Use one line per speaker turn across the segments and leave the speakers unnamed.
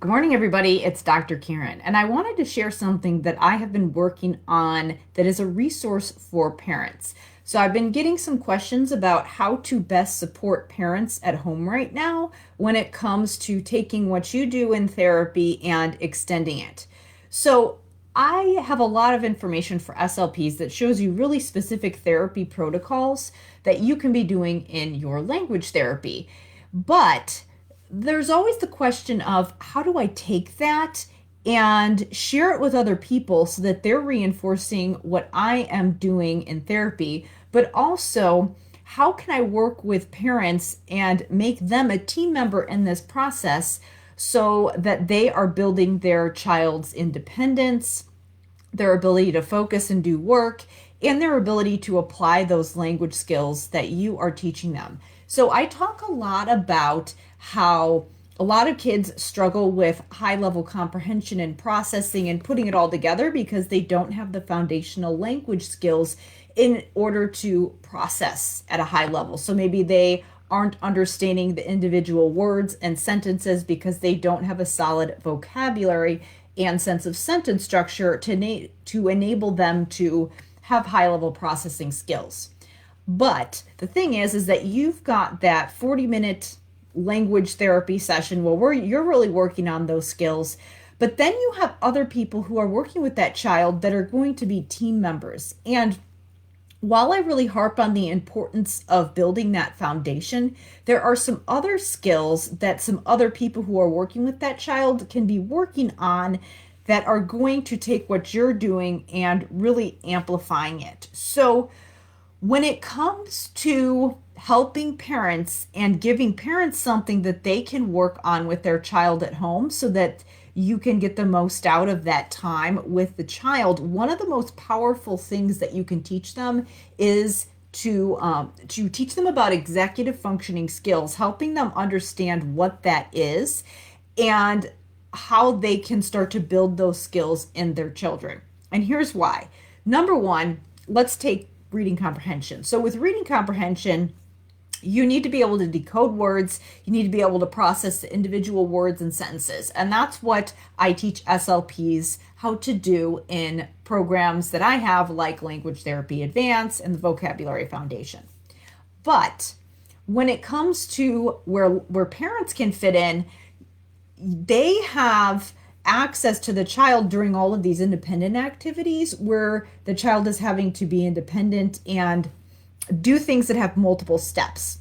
Good morning, everybody. It's Dr. Karen, and I wanted to share something that I have been working on that is a resource for parents. So, I've been getting some questions about how to best support parents at home right now when it comes to taking what you do in therapy and extending it. So, I have a lot of information for SLPs that shows you really specific therapy protocols that you can be doing in your language therapy. But there's always the question of how do I take that and share it with other people so that they're reinforcing what I am doing in therapy, but also how can I work with parents and make them a team member in this process so that they are building their child's independence, their ability to focus and do work, and their ability to apply those language skills that you are teaching them. So, I talk a lot about how a lot of kids struggle with high level comprehension and processing and putting it all together because they don't have the foundational language skills in order to process at a high level. So, maybe they aren't understanding the individual words and sentences because they don't have a solid vocabulary and sense of sentence structure to enable them to have high level processing skills. But the thing is that you've got that 40-minute language therapy session where you're really working on those skills. But then you have other people who are working with that child that are going to be team members. And while I really harp on the importance of building that foundation, there are some other skills that some other people who are working with that child can be working on that are going to take what you're doing and really amplifying it. So, when it comes to helping parents and giving parents something that they can work on with their child at home so that you can get the most out of that time with the child, one of the most powerful things that you can teach them is to teach them about executive functioning skills, helping them understand what that is and how they can start to build those skills in their children. And here's why. Number one, let's take reading comprehension. So with reading comprehension, you need to be able to decode words. You need to be able to process the individual words and sentences. And that's what I teach SLPs how to do in programs that I have, like Language Therapy Advanced and the Vocabulary Foundation. But when it comes to where parents can fit in, they have access to the child during all of these independent activities where the child is having to be independent and do things that have multiple steps.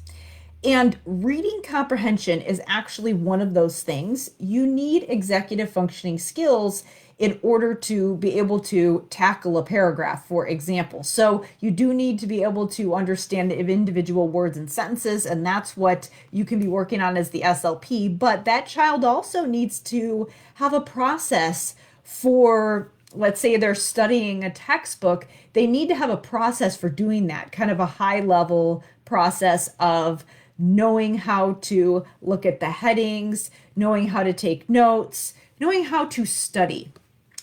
And reading comprehension is actually one of those things. You need executive functioning skills in order to be able to tackle a paragraph, for example. So you do need to be able to understand the individual words and sentences, and that's what you can be working on as the SLP. But that child also needs to have a process for, let's say they're studying a textbook, they need to have a process for doing that, kind of a high level process of knowing how to look at the headings, knowing how to take notes, knowing how to study.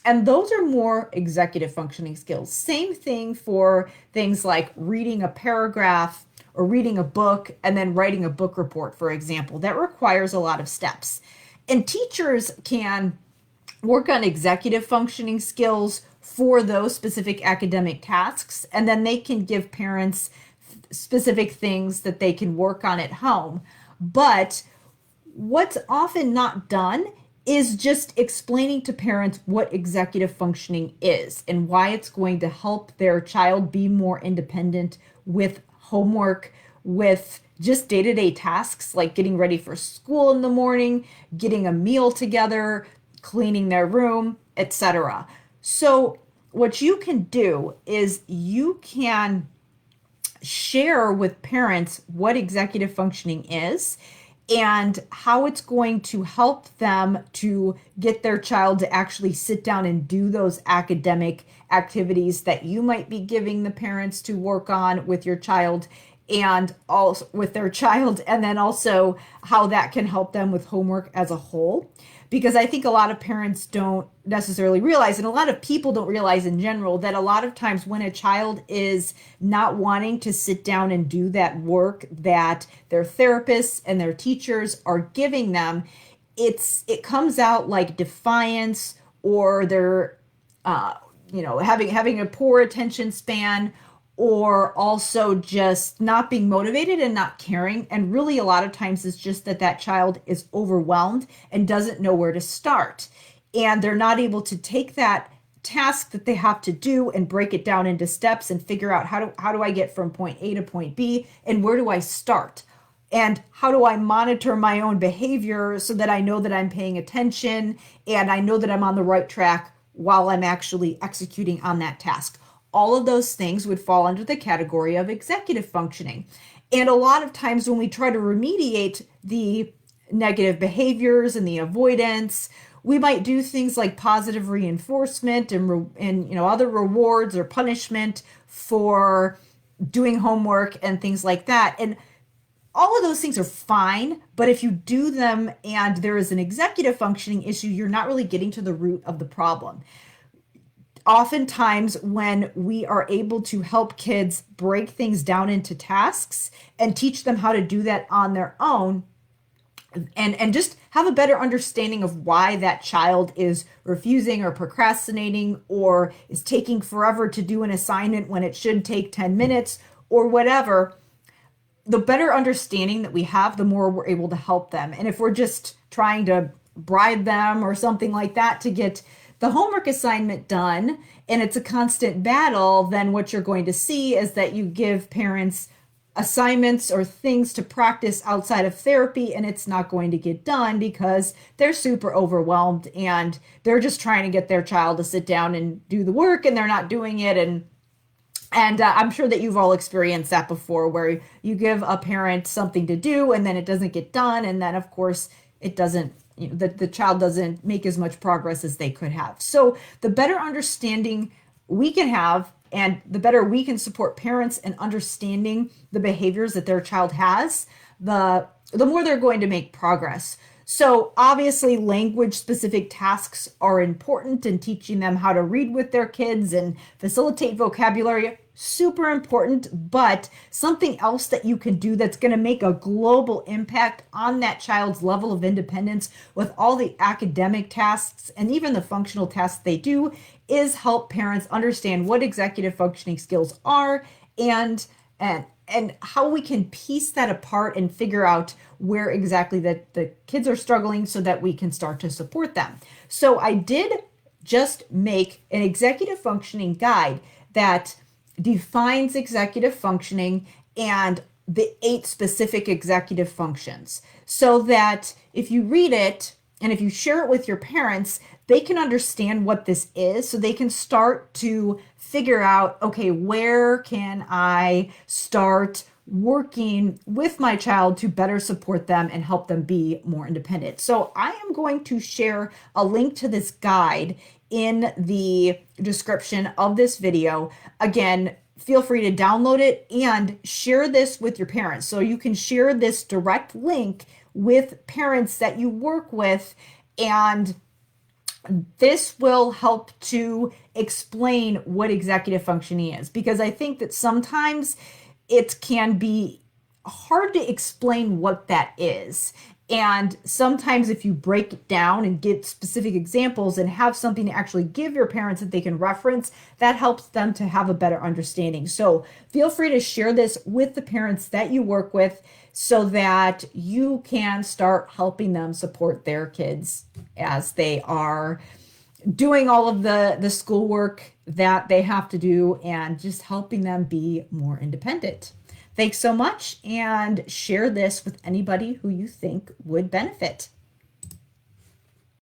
And those are more executive functioning skills. Same thing for things like reading a paragraph or reading a book and then writing a book report, for example. That requires a lot of steps. And teachers can work on executive functioning skills for those specific academic tasks, and then they can give parents specific things that they can work on at home. But what's often not done is just explaining to parents what executive functioning is and why it's going to help their child be more independent with homework, with just day-to-day tasks like getting ready for school in the morning, getting a meal together, cleaning their room, etc. So what you can do is you can share with parents what executive functioning is and how it's going to help them to get their child to actually sit down and do those academic activities that you might be giving the parents to work on with your child and also with their child, and then also how that can help them with homework as a whole. Because I think a lot of parents don't necessarily realize, and a lot of people don't realize in general, that a lot of times when a child is not wanting to sit down and do that work that their therapists and their teachers are giving them, it comes out like defiance, or they're having a poor attention span, or also just not being motivated and not caring. And really, a lot of times it's just that child is overwhelmed and doesn't know where to start. And they're not able to take that task that they have to do and break it down into steps and figure out how do I get from point A to point B, and where do I start? And how do I monitor my own behavior so that I know that I'm paying attention and I know that I'm on the right track while I'm actually executing on that task? All of those things would fall under the category of executive functioning. And a lot of times when we try to remediate the negative behaviors and the avoidance, we might do things like positive reinforcement and other rewards or punishment for doing homework and things like that. And all of those things are fine, but if you do them and there is an executive functioning issue, you're not really getting to the root of the problem. Oftentimes, when we are able to help kids break things down into tasks and teach them how to do that on their own, and just have a better understanding of why that child is refusing or procrastinating or is taking forever to do an assignment when it should take 10 minutes or whatever, the better understanding that we have, the more we're able to help them. And if we're just trying to bribe them or something like that to get the homework assignment done, and it's a constant battle, then what you're going to see is that you give parents assignments or things to practice outside of therapy, and it's not going to get done because they're super overwhelmed and they're just trying to get their child to sit down and do the work, and they're not doing it. And I'm sure that you've all experienced that before, where you give a parent something to do and then it doesn't get done, and then of course it doesn't, the child doesn't make as much progress as they could have. So the better understanding we can have, and the better we can support parents in understanding the behaviors that their child has, the more they're going to make progress. So obviously, language-specific tasks are important, and teaching them how to read with their kids and facilitate vocabulary, super important. But something else that you can do that's going to make a global impact on that child's level of independence with all the academic tasks and even the functional tasks they do is help parents understand what executive functioning skills are and how we can piece that apart and figure out where exactly that the kids are struggling so that we can start to support them. So I did just make an executive functioning guide that defines executive functioning and the 8 specific executive functions, so that if you read it and if you share it with your parents, they can understand what this is, so they can start to figure out, okay, where can I start working with my child to better support them and help them be more independent. So I am going to share a link to this guide in the description of this video. Again, feel free to download it and share this with your parents. So you can share this direct link with parents that you work with, and this will help to explain what executive functioning is, because I think that sometimes it can be hard to explain what that is. And sometimes if you break it down and get specific examples and have something to actually give your parents that they can reference, that helps them to have a better understanding. So feel free to share this with the parents that you work with so that you can start helping them support their kids as they are doing all of the schoolwork that they have to do and just helping them be more independent. Thanks so much, and share this with anybody who you think would benefit.